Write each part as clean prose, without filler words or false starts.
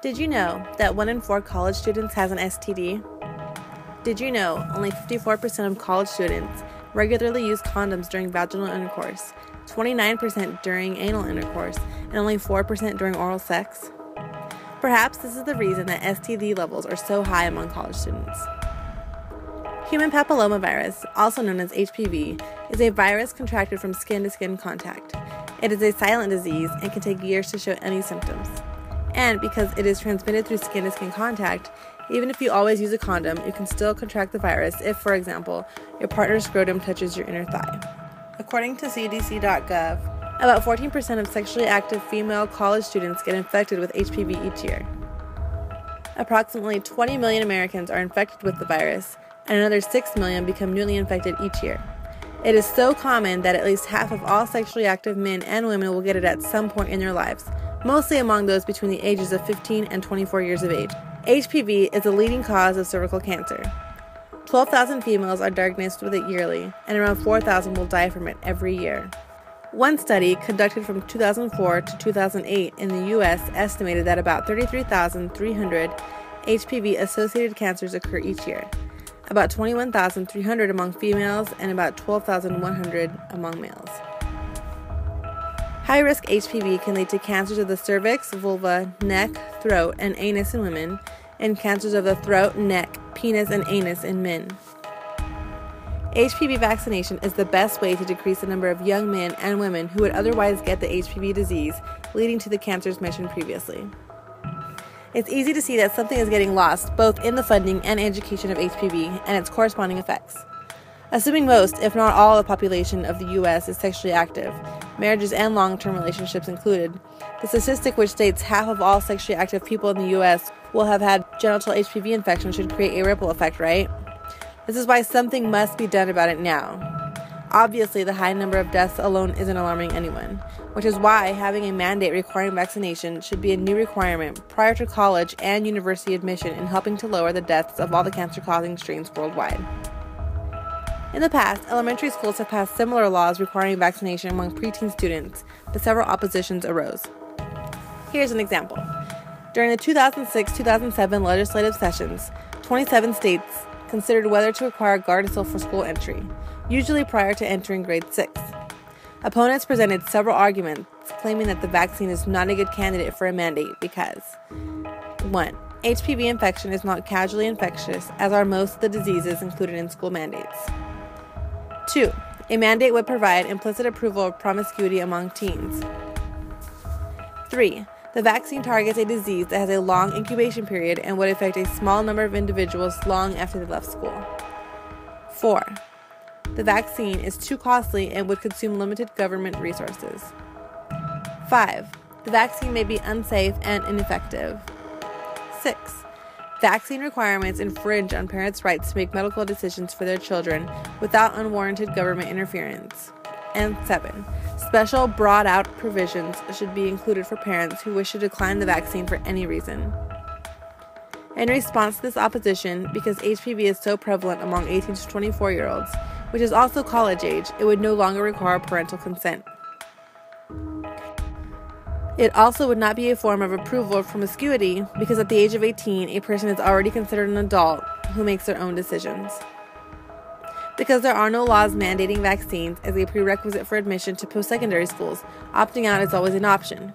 Did you know that 1 in 4 college students has an STD? Did you know only 54% of college students regularly use condoms during vaginal intercourse, 29% during anal intercourse, and only 4% during oral sex? Perhaps this is the reason that STD levels are so high among college students. Human papillomavirus, also known as HPV, is a virus contracted from skin-to-skin contact. It is a silent disease and can take years to show any symptoms. And because it is transmitted through skin-to-skin contact, even if you always use a condom, you can still contract the virus if, for example, your partner's scrotum touches your inner thigh. According to CDC.gov, about 14% of sexually active female college students get infected with HPV each year. Approximately 20 million Americans are infected with the virus, and another 6 million become newly infected each year. It is so common that at least half of all sexually active men and women will get it at some point in their lives, mostly among those between the ages of 15 and 24 years of age. HPV is the leading cause of cervical cancer. 12,000 females are diagnosed with it yearly, and around 4,000 will die from it every year. One study conducted from 2004 to 2008 in the U.S. estimated that about 33,300 HPV-associated cancers occur each year, about 21,300 among females and about 12,100 among males. High-risk HPV can lead to cancers of the cervix, vulva, neck, throat, and anus in women, and cancers of the throat, neck, penis, and anus in men. HPV vaccination is the best way to decrease the number of young men and women who would otherwise get the HPV disease, leading to the cancers mentioned previously. It's easy to see that something is getting lost, both in the funding and education of HPV and its corresponding effects. Assuming most, if not all, of the population of the U.S. is sexually active, marriages and long-term relationships included, the statistic which states half of all sexually active people in the U.S. will have had genital HPV infection should create a ripple effect, right? This is why something must be done about it now. Obviously, the high number of deaths alone isn't alarming anyone, which is why having a mandate requiring vaccination should be a new requirement prior to college and university admission in helping to lower the deaths of all the cancer-causing strains worldwide. In the past, elementary schools have passed similar laws requiring vaccination among preteen students, but several oppositions arose. Here's an example. During the 2006-2007 legislative sessions, 27 states considered whether to require Gardasil for school entry, usually prior to entering grade 6. Opponents presented several arguments claiming that the vaccine is not a good candidate for a mandate because 1. HPV infection is not casually infectious, as are most of the diseases included in school mandates. 2. A mandate would provide implicit approval of promiscuity among teens. 3. The vaccine targets a disease that has a long incubation period and would affect a small number of individuals long after they left school. 4. The vaccine is too costly and would consume limited government resources. 5. The vaccine may be unsafe and ineffective. 6. Vaccine requirements infringe on parents' rights to make medical decisions for their children without unwarranted government interference. And 7. Special brought-out provisions should be included for parents who wish to decline the vaccine for any reason. In response to this opposition, because HPV is so prevalent among 18 to 24-year-olds, which is also college age, it would no longer require parental consent. It also would not be a form of approval of promiscuity because at the age of 18, a person is already considered an adult who makes their own decisions. Because there are no laws mandating vaccines as a prerequisite for admission to post-secondary schools, opting out is always an option.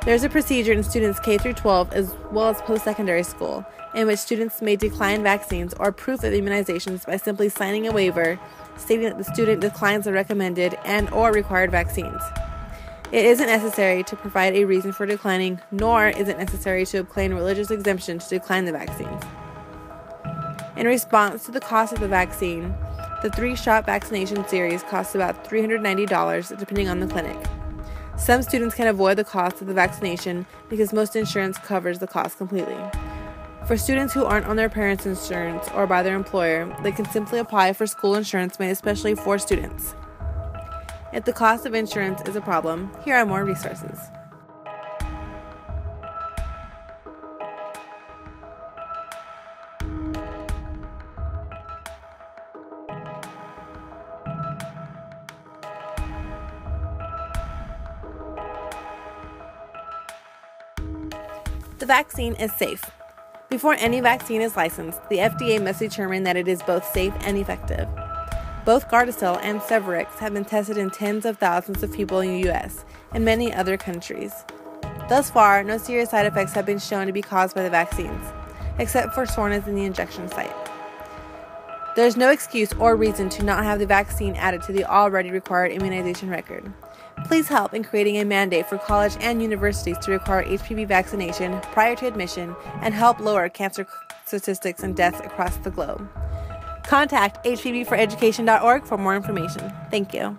There's a procedure in students K through 12 as well as post-secondary school in which students may decline vaccines or proof of immunizations by simply signing a waiver stating that the student declines the recommended and or required vaccines. It isn't necessary to provide a reason for declining, nor is it necessary to obtain religious exemption to decline the vaccines. In response to the cost of the vaccine, the 3-shot vaccination series costs about $390 depending on the clinic. Some students can avoid the cost of the vaccination because most insurance covers the cost completely. For students who aren't on their parents' insurance or by their employer, they can simply apply for school insurance made especially for students. If the cost of insurance is a problem, here are more resources. The vaccine is safe. Before any vaccine is licensed, the FDA must determine that it is both safe and effective. Both Gardasil and Cervarix have been tested in tens of thousands of people in the U.S. and many other countries. Thus far, no serious side effects have been shown to be caused by the vaccines, except for soreness in the injection site. There is no excuse or reason to not have the vaccine added to the already required immunization record. Please help in creating a mandate for college and universities to require HPV vaccination prior to admission and help lower cancer statistics and deaths across the globe. Contact hpvforeducation.org for more information. Thank you.